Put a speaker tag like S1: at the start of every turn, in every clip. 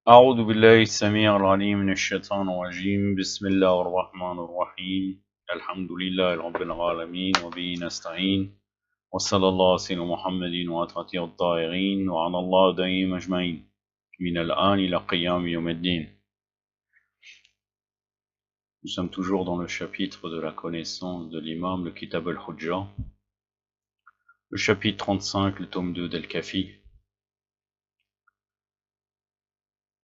S1: أعوذ بالله السميع العليم من الشيطان الرجيم بسم الله الرحمن الرحيم الحمد لله رب العالمين وبه نستعين وصلى الله على سيدنا محمد وعلى الطاهرين وعلى الله دائم أجمعين من الآن إلى قيام يوم الدين. Nous sommes toujours dans le chapitre de la connaissance de l'imam, le Kitab al-Hujjah, le chapitre 35, le tome 2 d'Al-Kafi.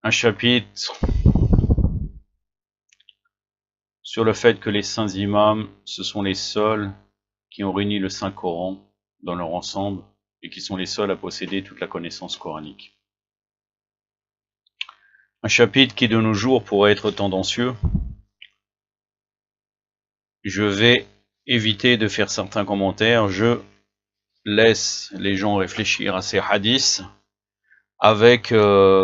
S1: Un chapitre sur le fait que les saints imams, ce sont les seuls qui ont réuni le Saint-Coran dans leur ensemble et qui sont les seuls à posséder toute la connaissance coranique. Un chapitre qui de nos jours pourrait être tendancieux. Je vais éviter de faire certains commentaires, je laisse les gens réfléchir à ces hadiths avec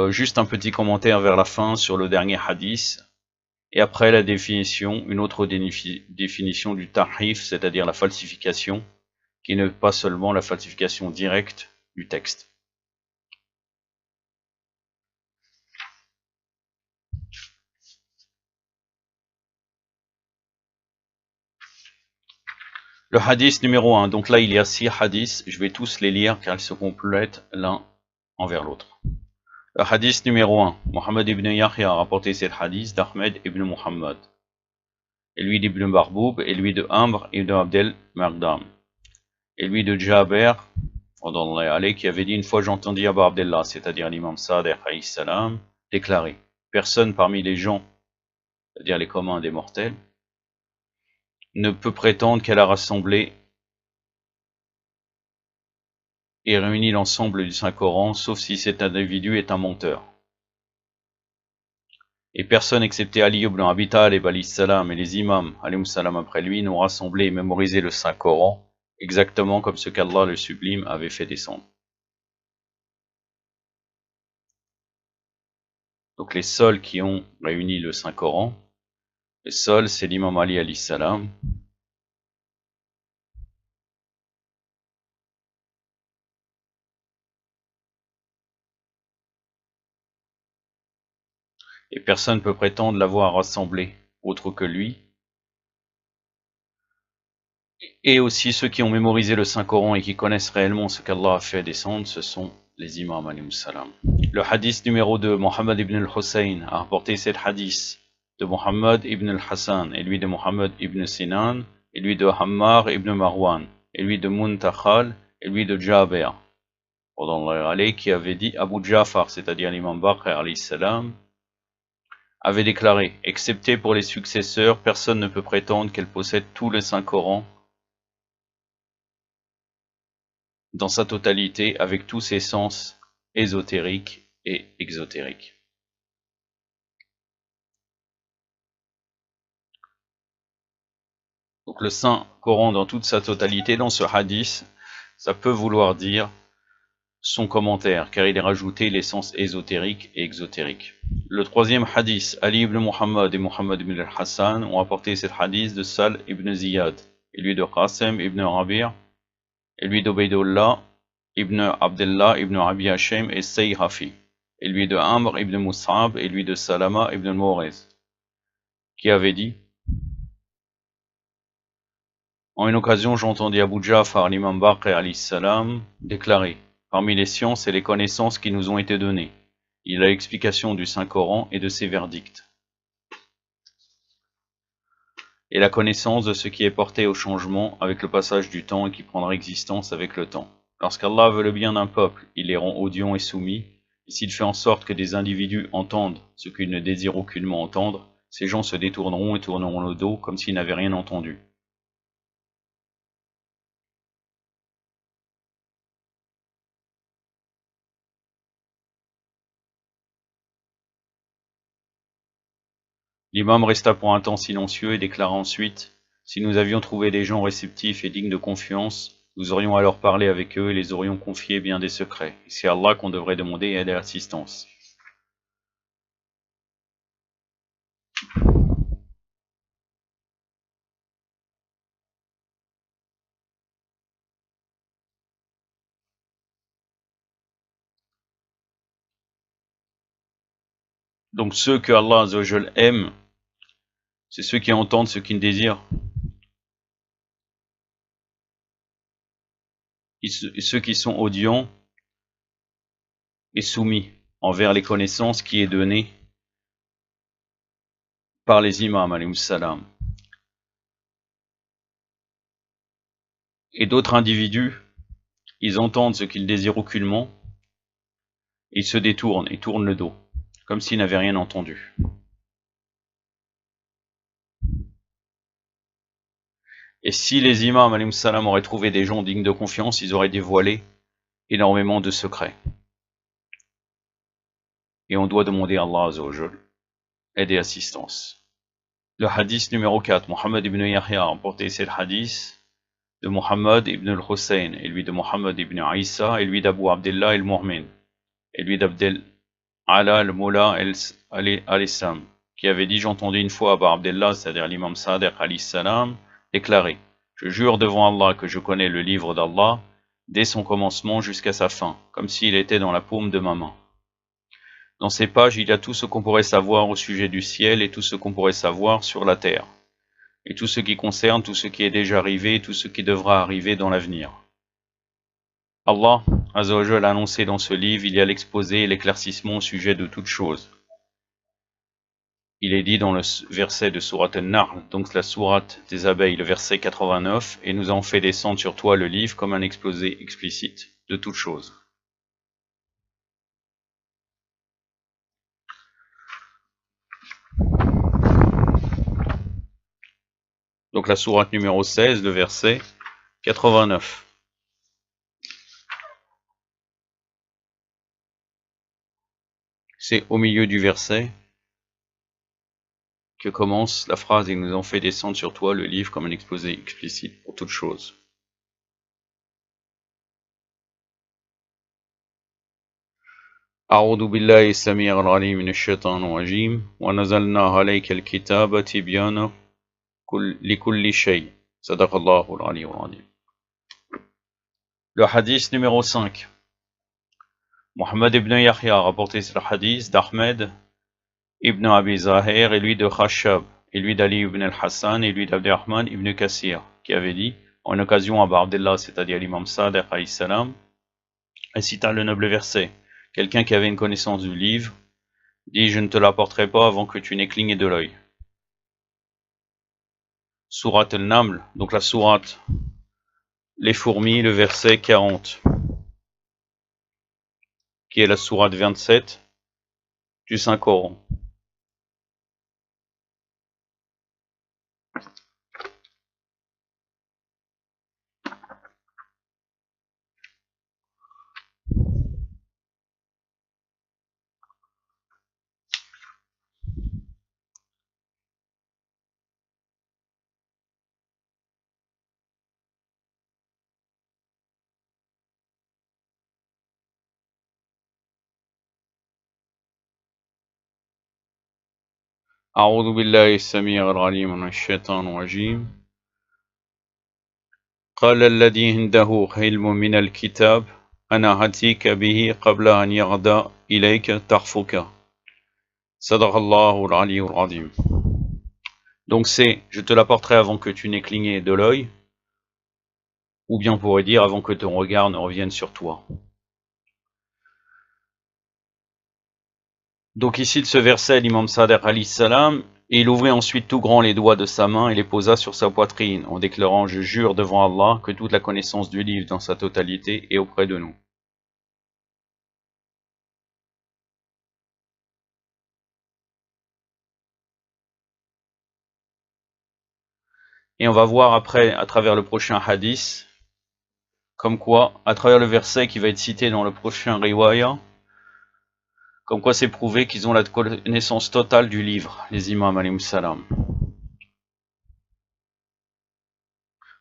S1: juste un petit commentaire vers la fin sur le dernier hadith. Et après la définition, une autre définition du tahrif, c'est-à-dire la falsification, qui n'est pas seulement la falsification directe du texte. Le hadith numéro 1, donc là il y a 6 hadiths, je vais tous les lire car ils se complètent l'un envers l'autre. Le hadith numéro 1, Mohammed ibn Yahya a rapporté cet hadith d'Ahmed ibn Muhammad, et lui d'Ibn Barboub, et lui de Amr ibn Abdel Mardam, et lui de Jaber, qui avait dit: une fois j'entendis Abu Abdallah, c'est-à-dire l'imam Sadiq alayhi salam, déclarer: personne parmi les gens, c'est-à-dire les communs des mortels, ne peut prétendre qu'elle a rassemblé et réuni l'ensemble du Saint-Coran, sauf si cet individu est un menteur. Et personne excepté Ali ibn Abi Talib alayhi salam et les imams alayhi salam après lui n'ont rassemblé et mémorisé le Saint-Coran exactement comme ce qu'Allah le sublime avait fait descendre. Donc les seuls qui ont réuni le Saint-Coran, les seuls c'est l'imam Ali alayhi salam, et personne ne peut prétendre l'avoir rassemblé autre que lui. Et aussi ceux qui ont mémorisé le Saint-Coran et qui connaissent réellement ce qu'Allah a fait descendre, ce sont les imams alayhi salam. Le hadith numéro 2, Mohammed ibn al-Hussein a rapporté cet hadith de Mohammed ibn al-Hassan, et lui de Mohammed ibn Sinan, et lui de Hammar ibn Marwan, et lui de Muntakhal, et lui de Jaber, qui avait dit: Abu Jafar, c'est-à-dire l'imam Baqir alayhi salam, avait déclaré: excepté pour les successeurs, personne ne peut prétendre qu'elle possède tout le Saint-Coran dans sa totalité, avec tous ses sens ésotériques et exotériques. Donc le Saint-Coran dans toute sa totalité, dans ce hadith, ça peut vouloir dire son commentaire, car il est rajouté les sens ésotériques et exotériques. Le troisième hadith, Ali ibn Muhammad et Muhammad ibn al-Hassan ont apporté cet hadith de Sal ibn Ziyad, et lui de Qasim ibn Rabi', et lui d'Ubaydullah ibn Abdullah ibn Abi Hashem et Sayhafi, et lui de Amr ibn Mus'ab, et lui de Salama ibn Mawrez, qui avait dit: en une occasion, j'entendis Abu Jafar, l'imam Baqir alayhi salam, déclarer: parmi les sciences et les connaissances qui nous ont été données, il y a l'explication du Saint-Coran et de ses verdicts, et la connaissance de ce qui est porté au changement avec le passage du temps et qui prendra existence avec le temps. Lorsqu'Allah veut le bien d'un peuple, il les rend audients et soumis, et s'il fait en sorte que des individus entendent ce qu'ils ne désirent aucunement entendre, ces gens se détourneront et tourneront le dos comme s'ils n'avaient rien entendu. L'imam resta pour un temps silencieux et déclara ensuite: si nous avions trouvé des gens réceptifs et dignes de confiance, nous aurions alors parlé avec eux et les aurions confié bien des secrets. Et c'est à Allah qu'on devrait demander aide et assistance. Donc ceux que Allah Azza wa Jal aime, c'est ceux qui entendent ce qu'ils désirent. Et ceux qui sont audients et soumis envers les connaissances qui est données par les imams, alayhi salam. Et d'autres individus, ils entendent ce qu'ils désirent aucunement, et ils se détournent et tournent le dos, comme s'ils n'avaient rien entendu. Et si les imams, alayhi salam, auraient trouvé des gens dignes de confiance, ils auraient dévoilé énormément de secrets. Et on doit demander à Allah Azza wa Jal aide et assistance. Le hadith numéro 4, Mohammed ibn Yahya a rapporté ce hadith de Mohammed ibn al-Hussein, et lui de Mohammed ibn Isa, et lui d'Abu Abdullah al-Mu'min, et lui d'Abdel Ala al-Mula al-Issam, qui avait dit: j'ai entendu une fois Abu Abdullah, c'est-à-dire l'imam Sadiq alayhi salam, déclarer: je jure devant Allah que je connais le livre d'Allah dès son commencement jusqu'à sa fin, comme s'il était dans la paume de ma main. Dans ces pages, il y a tout ce qu'on pourrait savoir au sujet du ciel et tout ce qu'on pourrait savoir sur la terre, et tout ce qui concerne tout ce qui est déjà arrivé et tout ce qui devra arriver dans l'avenir. Allah Azza wa Jal a annoncé dans ce livre, il y a l'exposé et l'éclaircissement au sujet de toutes choses. Il est dit dans le verset de Sourate An-Nahl, donc la sourate des abeilles, le verset 89, et nous avons fait descendre sur toi le livre comme un exposé explicite de toutes choses. Donc la sourate numéro 16, le verset 89. C'est au milieu du verset que commence la phrase: et nous avons fait descendre sur toi le livre comme un exposé explicite pour toutes choses. أعوذ بالله السميع العليم من الشيطان الرجيم ونزلنا عليك الكتاب تبيانا لكل شيء صدق الله العلي العظيم. Le hadith numéro 5. Mohammed ibn Yahya a rapporté ce hadith d'Ahmed ibn Abi Zahir, et lui de Khashab, et lui d'Ali ibn al-Hassan, et lui d'Abdurrahman ibn Kassir, qui avait dit, en occasion à Abu Abdullah, c'est-à-dire l'imam Sadiq alayhi salam, et cita le noble verset: quelqu'un qui avait une connaissance du livre dit: je ne te l'apporterai pas avant que tu n'aies cligné de l'œil. Sourate al-Naml, donc la sourate les fourmis, le verset 40, qui est la sourate 27 du Saint-Coran. أعوذ بالله السميع العليم من الشيطان الرجيم قال الذي عنده علم من الكتاب أنا آتيك به قبل أن يغدى إليك طرفك صدق الله العلي العظيم. Donc c'est: je te l'apporterai avant que tu n'aies cligné de l'œil, ou bien on pourrait dire avant que ton regard ne revienne sur toi. Donc ici de ce verset, l'imam Sadiq alayhi salam, il ouvrit ensuite tout grand les doigts de sa main et les posa sur sa poitrine, en déclarant: je jure devant Allah que toute la connaissance du livre dans sa totalité est auprès de nous. Et on va voir après, à travers le prochain hadith, comme quoi, à travers le verset qui va être cité dans le prochain riwaya, comme quoi c'est prouvé qu'ils ont la connaissance totale du livre, les imams alayhi salam.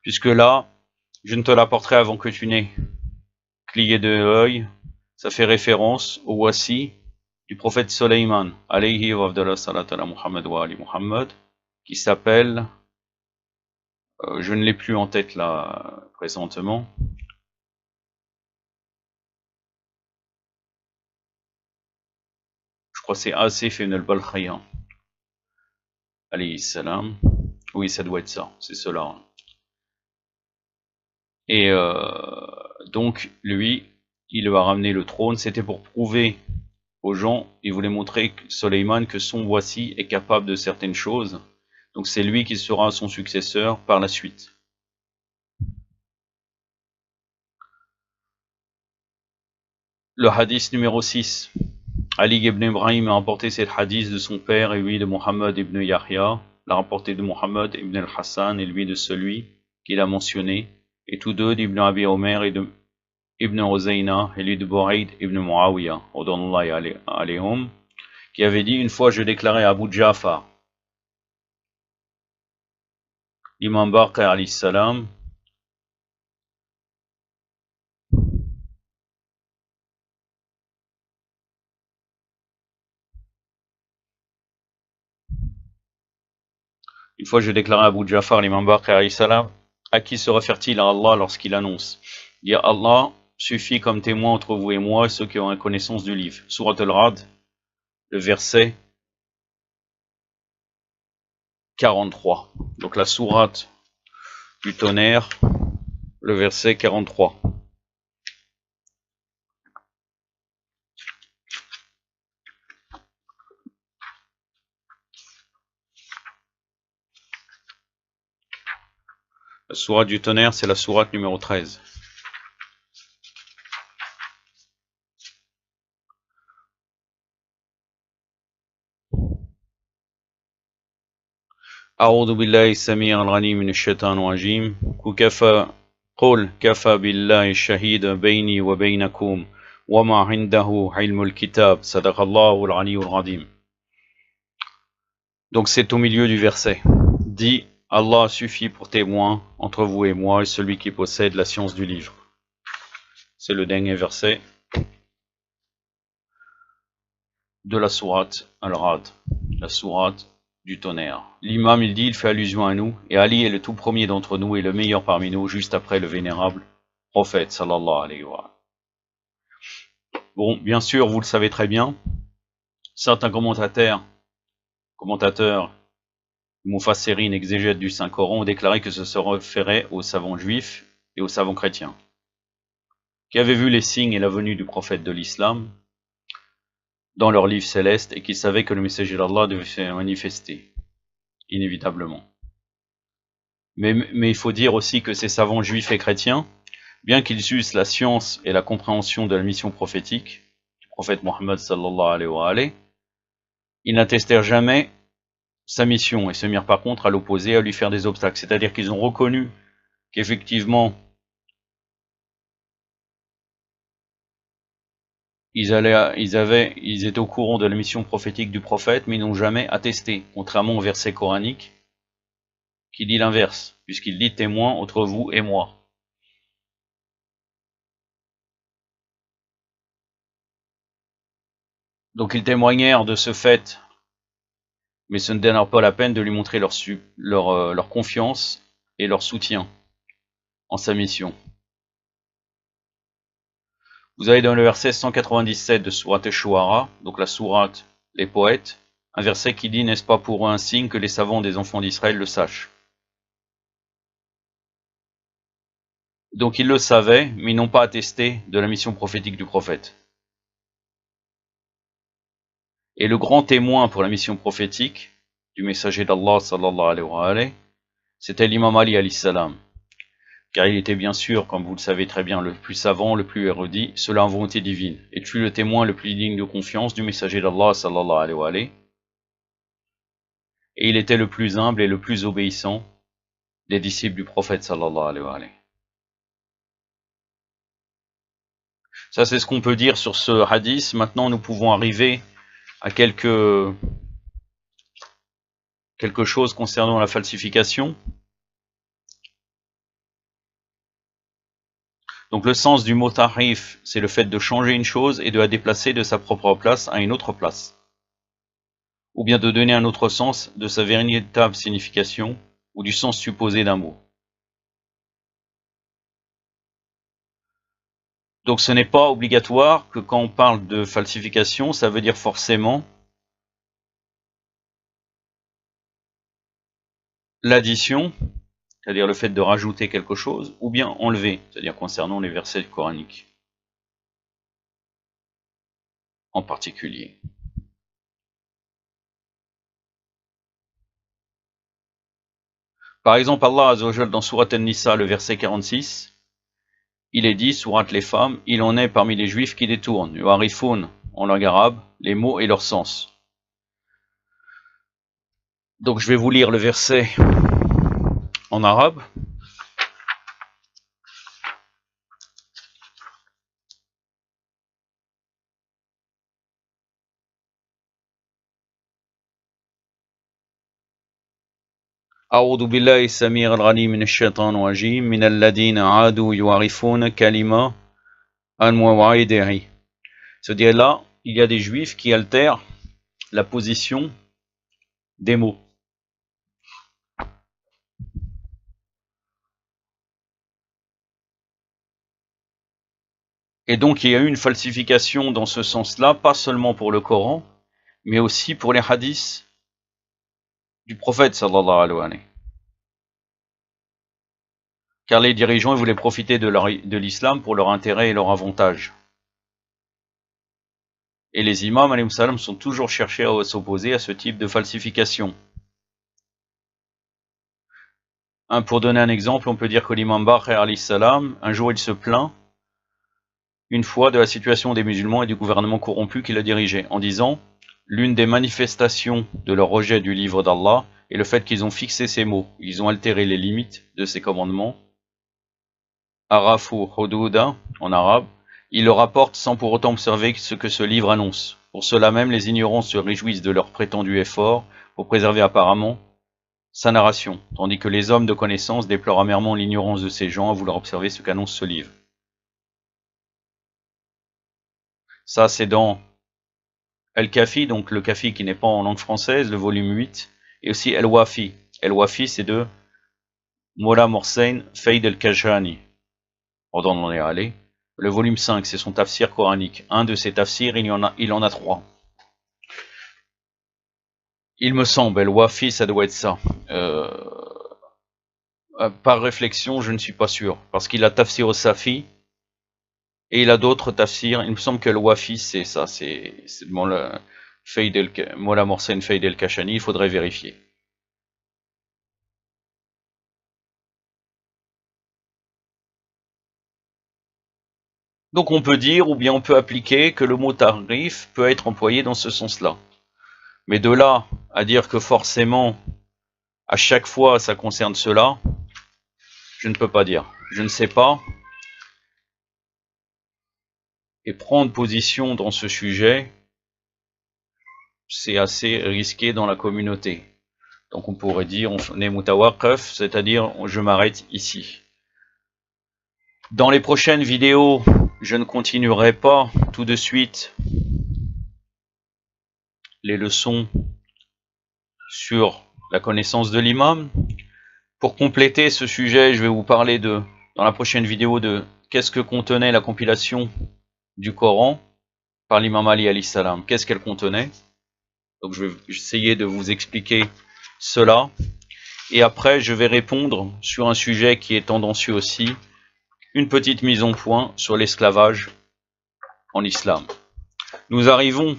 S1: Puisque là, je ne te l'apporterai avant que tu n'aies cligné de l'œil, ça fait référence au wasi du prophète Soleiman, alayhi wa afdallah salat ala Muhammad wa ali Muhammad, qui s'appelle, je ne l'ai plus en tête là présentement, je crois que c'est Asif ibn al-Balkhiya, alayhi salam. Oui, ça doit être ça, c'est cela. Et donc, lui, il va ramener le trône, c'était pour prouver aux gens, il voulait montrer Soleiman que son voici est capable de certaines choses. Donc c'est lui qui sera son successeur par la suite. Le hadith numéro 6. Ali ibn Ibrahim a rapporté cet hadith de son père et lui de Mohammed ibn Yahya, l'a rapporté de Mohammed ibn al-Hassan et lui de celui qu'il a mentionné, et tous deux d'Ibn Abi Omer et de Ibn Uzayna et lui de Burayd ibn Muawiyah, alayhum, qui avait dit: une fois je déclarais à Abu Ja'far, l'imam Baqir alayhi salam, une fois je déclarais à Abu Ja'far, l'imam Baqir alayhi salam, à qui se réfère-t-il à Allah lorsqu'il annonce: dire Allah suffit comme témoin entre vous et moi et ceux qui ont la connaissance du livre. Surat al-Ra'd, le verset 43. Donc la sourate du tonnerre, le verset 43. La sourate du tonnerre, c'est la sourate numéro 13. أعوذ بالله السميع العليم من الشيطان الرجيم قل كفى بالله الشهيد بيني وبينكم وما عنده علم الكتاب صدق الله العلي العظيم. Donc c'est au milieu du verset. Dit: Allah suffit pour témoin entre vous et moi et celui qui possède la science du livre. C'est le dernier verset de la sourate Al-Ra'd, la sourate du tonnerre. L'imam il dit, il fait allusion à nous, et Ali est le tout premier d'entre nous et le meilleur parmi nous, juste après le vénérable prophète sallallahu alayhi wa sallam. Bon, bien sûr, vous le savez très bien, certains commentateurs Mufassirin, exégètes du Saint-Coran, ont déclaré que ce se référait aux savants juifs et aux savants chrétiens, qui avaient vu les signes et la venue du prophète de l'islam dans leur livre céleste et qui savaient que le messager d'Allah devait se manifester, inévitablement. Mais il faut dire aussi que ces savants juifs et chrétiens, bien qu'ils eussent la science et la compréhension de la mission prophétique du prophète Mohammed sallallahu alayhi wa sallam, ils n'attestèrent jamais sa mission et se mirent par contre à l'opposer, à lui faire des obstacles. C'est-à-dire qu'ils ont reconnu qu'effectivement ils étaient au courant de la mission prophétique du prophète, mais ils n'ont jamais attesté, contrairement au verset coranique qui dit l'inverse, puisqu'il dit témoin entre vous et moi. Donc ils témoignèrent de ce fait, mais ce ne donnera pas la peine de lui montrer leur confiance et leur soutien en sa mission. Vous avez dans le verset 197 de Sourate Ash-Shu'ara, donc la sourate Les Poètes, un verset qui dit: n'est-ce pas pour eux un signe que les savants des enfants d'Israël le sachent? Donc ils le savaient, mais ils n'ont pas attesté de la mission prophétique du prophète. Et le grand témoin pour la mission prophétique du messager d'Allah sallallahu alayhi wa sallam, c'était l'imam Ali alayhi salam. Car il était bien sûr, comme vous le savez très bien, le plus savant, le plus érudit, cela en volonté divine, et fut le témoin le plus digne de confiance du messager d'Allah sallallahu alayhi wa sallam. Et il était le plus humble et le plus obéissant des disciples du prophète sallallahu alayhi wa sallam. Ça c'est ce qu'on peut dire sur ce hadith. Maintenant nous pouvons arriver à quelque chose concernant la falsification. Donc le sens du mot tahrif, c'est le fait de changer une chose et de la déplacer de sa propre place à une autre place, ou bien de donner un autre sens de sa véritable signification ou du sens supposé d'un mot. Donc ce n'est pas obligatoire que quand on parle de falsification, ça veut dire forcément l'addition, c'est-à-dire le fait de rajouter quelque chose, ou bien enlever, c'est-à-dire concernant les versets coraniques en particulier. Par exemple, Allah Azzawajal dans Surat An-Nisa, le verset 46, il est dit, Surat les femmes, il en est parmi les juifs qui détournent, yu'arifoun, en langue arabe, les mots et leur sens. Donc je vais vous lire le verset en arabe. أعوذ بالله السميع العليم من الشيطان الرجيم من الذين عادوا يعرفون كلمة عن مواعيده. C'est-à-dire là, il y a des juifs qui altèrent la position des mots. Et donc il y a eu une falsification dans ce sens-là, pas seulement pour le Coran, mais aussi pour les hadiths du prophète sallallahu alayhi wa sallam. Car les dirigeants voulaient profiter de l'islam pour leur intérêt et leur avantage. Et les imams alayhi salam sont toujours cherchés à s'opposer à ce type de falsification. Pour donner un exemple, on peut dire que l'imam Baqir alayhi salam, un jour il se plaint une fois de la situation des musulmans et du gouvernement corrompu qu'il a dirigé, en disant « L'une des manifestations de leur rejet du livre d'Allah est le fait qu'ils ont fixé ces mots, ils ont altéré les limites de ces commandements. Arafu Hudouda, en arabe, ils le rapportent sans pour autant observer ce que ce livre annonce. Pour cela même, les ignorants se réjouissent de leur prétendu effort pour préserver apparemment sa narration, tandis que les hommes de connaissance déplorent amèrement l'ignorance de ces gens à vouloir observer ce qu'annonce ce livre. » Ça, c'est dans Al-Kafi, donc le Kafi qui n'est pas en langue française, le volume 8, et aussi Al-Wafi. Al-Wafi, c'est de Mola Morsein Faid al-Kashani. Pardon, on est allé. Le volume 5, c'est son tafsir coranique. Un de ses tafsirs, il en a 3. Il me semble, Al-Wafi, ça doit être ça. Par réflexion, je ne suis pas sûr. Parce qu'il a tafsir au Safi, et il a d'autres tafsirs. Il me semble que Al-Wafi, c'est ça. C'est Mola Morsein Faid al-Kashani. Il faudrait vérifier. Donc on peut dire, ou bien on peut appliquer, que le mot tarif peut être employé dans ce sens-là. Mais de là à dire que forcément, à chaque fois, ça concerne cela, je ne peux pas dire. Je ne sais pas. Et prendre position dans ce sujet, c'est assez risqué dans la communauté. Donc on pourrait dire, on est mutawaqaf, c'est-à-dire je m'arrête ici. Dans les prochaines vidéos, je ne continuerai pas tout de suite les leçons sur la connaissance de l'imam. Pour compléter ce sujet, je vais vous parler dans la prochaine vidéo de qu'est-ce que contenait la compilation du Coran par l'imam Ali alayhi salam. Qu'est-ce qu'elle contenait? Donc je vais essayer de vous expliquer cela. Et après, je vais répondre sur un sujet qui est tendancieux aussi, une petite mise en point sur l'esclavage en islam. Nous arrivons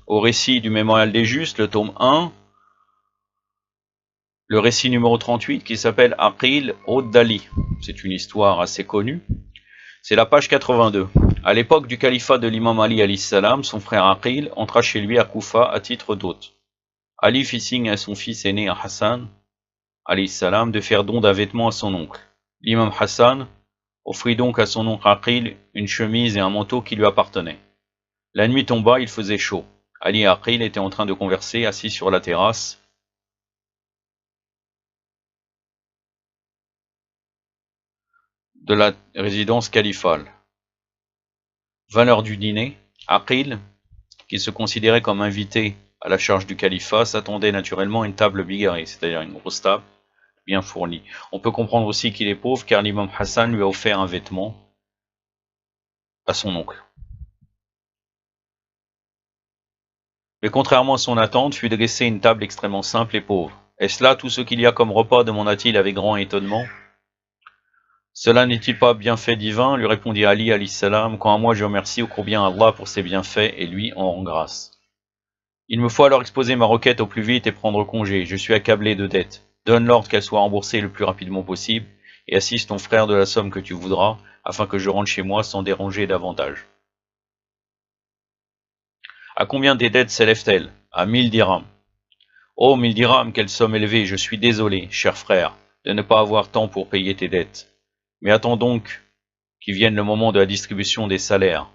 S1: au récit du Mémorial des Justes, le tome 1, le récit numéro 38 qui s'appelle Aqil Oddali. C'est une histoire assez connue. C'est la page 82. À l'époque du califat de l'imam Ali alayhi salam, son frère Aqil entra chez lui à Koufa à titre d'hôte. Ali fit signe à son fils aîné Hassan alayhi salam de faire don d'un vêtement à son oncle. L'imam Hassan offrit donc à son oncle Aqil une chemise et un manteau qui lui appartenaient. La nuit tomba, il faisait chaud. Ali et Aqil étaient en train de converser, assis sur la terrasse de la résidence califale. Vint l'heure du dîner. Aqil, qui se considérait comme invité à la charge du califat, s'attendait naturellement à une table bigarrée, c'est-à-dire une grosse table bien fournie. On peut comprendre aussi qu'il est pauvre car l'imam Hassan lui a offert un vêtement à son oncle. Mais contrairement à son attente, fut dressée une table extrêmement simple et pauvre. Est-ce là tout ce qu'il y a comme repas demanda-t-il avec grand étonnement. Cela n'est-il pas bienfait divin lui répondit Ali alayhi salam. Quand à moi je remercie au combien Allah pour ses bienfaits et lui en rend grâce. Il me faut alors exposer ma requête au plus vite et prendre congé. Je suis accablé de dettes. Donne l'ordre qu'elle soit remboursée le plus rapidement possible et assiste ton frère de la somme que tu voudras afin que je rentre chez moi sans déranger davantage. À combien tes dettes s'élèvent-elles? À 1000 dirhams. Oh, 1000 dirhams, quelle somme élevée, je suis désolé, cher frère, de ne pas avoir temps pour payer tes dettes. Mais attends donc qu'il vienne le moment de la distribution des salaires.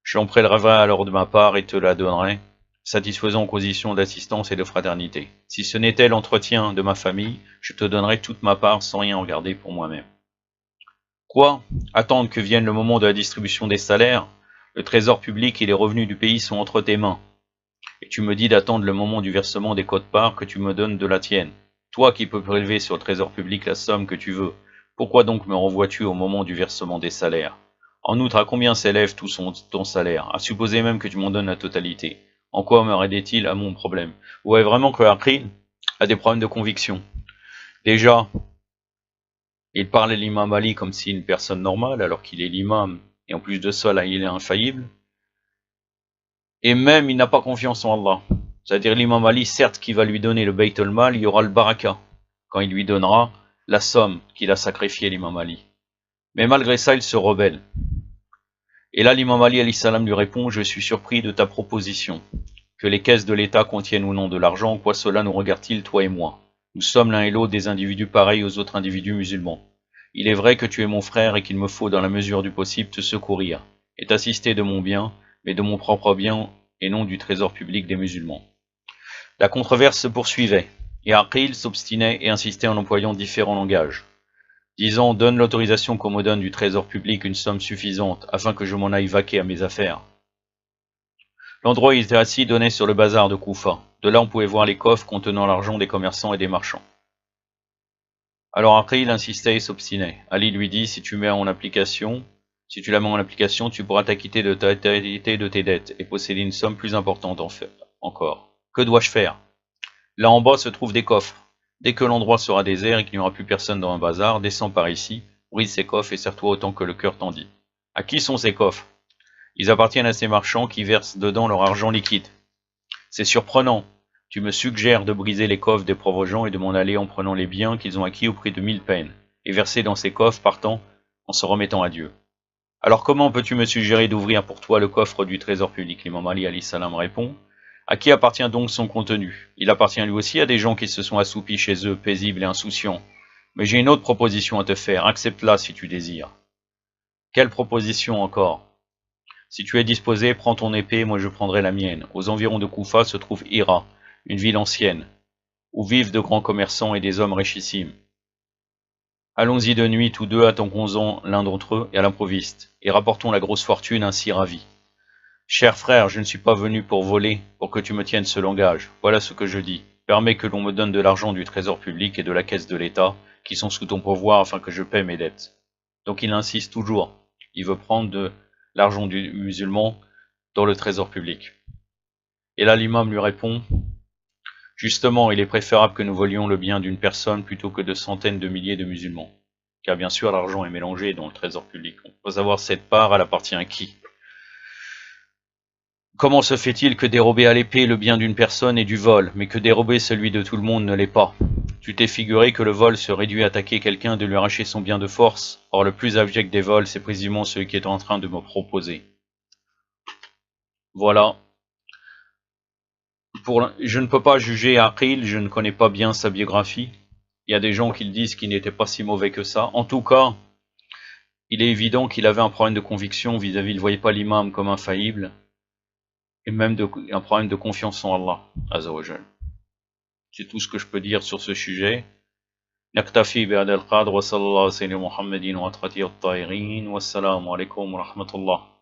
S1: J'en prélèverai alors de ma part et te la donnerai, satisfaisant aux conditions d'assistance et de fraternité. Si ce n'était l'entretien de ma famille, je te donnerai toute ma part sans rien regarder pour moi-même. Quoi? Attendre que vienne le moment de la distribution des salaires? Le trésor public et les revenus du pays sont entre tes mains. Et tu me dis d'attendre le moment du versement des quotes-parts que tu me donnes de la tienne. Toi qui peux prélever sur le trésor public la somme que tu veux, pourquoi donc me renvoies-tu au moment du versement des salaires? En outre, à combien s'élève tout ton salaire? À supposer même que tu m'en donnes la totalité. En quoi m'aidait-il à mon problème? Ouais, vraiment que Aqil a des problèmes de conviction. Déjà, il parle à l'imam Ali comme si une personne normale, alors qu'il est l'imam, et en plus de ça, là, il est infaillible. Et même, il n'a pas confiance en Allah. C'est-à-dire l'imam Ali, certes, qui va lui donner le Bayt al-Mal, il y aura le baraka, quand il lui donnera la somme qu'il a sacrifiée l'imam Ali. Mais malgré ça, il se rebelle. Et là, l'imam Ali alayhi salam lui répond, je suis surpris de ta proposition. Que les caisses de l'État contiennent ou non de l'argent, quoi cela nous regarde-t-il, toi et moi? Nous sommes l'un et l'autre des individus pareils aux autres individus musulmans. Il est vrai que tu es mon frère et qu'il me faut, dans la mesure du possible, te secourir, et t'assister de mon bien, mais de mon propre bien, et non du trésor public des musulmans. La controverse se poursuivait, et Aqil s'obstinait et insistait en employant différents langages. Disant, donne l'autorisation qu'on me donne du trésor public une somme suffisante, afin que je m'en aille vaquer à mes affaires. L'endroit où il était assis donnait sur le bazar de Koufa. De là on pouvait voir les coffres contenant l'argent des commerçants et des marchands. Alors Aqil insistait et s'obstinait. Ali lui dit, si tu la mets en application, tu pourras t'acquitter de ta totalité de tes dettes et posséder une somme plus importante encore. Que dois-je faire? Là en bas se trouvent des coffres. Dès que l'endroit sera désert et qu'il n'y aura plus personne dans un bazar, descends par ici, brise ces coffres et serre-toi autant que le cœur t'en dit. À qui sont ces coffres? Ils appartiennent à ces marchands qui versent dedans leur argent liquide. C'est surprenant. Tu me suggères de briser les coffres des pauvres gens et de m'en aller en prenant les biens qu'ils ont acquis au prix de 1000 peines, et verser dans ces coffres partant en se remettant à Dieu. Alors comment peux-tu me suggérer d'ouvrir pour toi le coffre du trésor public? L'imam Ali alayhi salam répond. À qui appartient donc son contenu? Il appartient lui aussi à des gens qui se sont assoupis chez eux, paisibles et insouciants. Mais j'ai une autre proposition à te faire, accepte-la si tu désires. Quelle proposition encore? Si tu es disposé, prends ton épée, moi je prendrai la mienne. Aux environs de Koufa se trouve Hira, une ville ancienne, où vivent de grands commerçants et des hommes richissimes. Allons-y de nuit tous deux, attaquons-en l'un d'entre eux et à l'improviste, et rapportons la grosse fortune ainsi ravie. Cher frère, je ne suis pas venu pour voler, pour que tu me tiennes ce langage. Voilà ce que je dis. Permets que l'on me donne de l'argent du trésor public et de la caisse de l'État, qui sont sous ton pouvoir afin que je paie mes dettes. Donc il insiste toujours. Il veut prendre de l'argent du musulman dans le trésor public. Et là l'imam lui répond, justement, il est préférable que nous volions le bien d'une personne plutôt que de centaines de milliers de musulmans. Car bien sûr, l'argent est mélangé dans le trésor public. On peut savoir cette part, elle appartient à qui? Comment se fait-il que dérober à l'épée le bien d'une personne est du vol, mais que dérober celui de tout le monde ne l'est pas? Tu t'es figuré que le vol se réduit à attaquer quelqu'un de lui arracher son bien de force? Or le plus abject des vols, c'est précisément celui qui est en train de me proposer. Voilà. Je ne peux pas juger Aqil, je ne connais pas bien sa biographie. Il y a des gens qui le disent qu'il n'était pas si mauvais que ça. En tout cas, il est évident qu'il avait un problème de conviction vis-à-vis, il ne voyait pas l'imam comme infaillible. Et même un problème de confiance en Allah, Azza wa Jal. C'est tout ce que je peux dire sur ce sujet. نكتفي بهذا القدر وصلى الله على سيدنا محمد وعلى آله الطاهرين والسلام عليكم ورحمة الله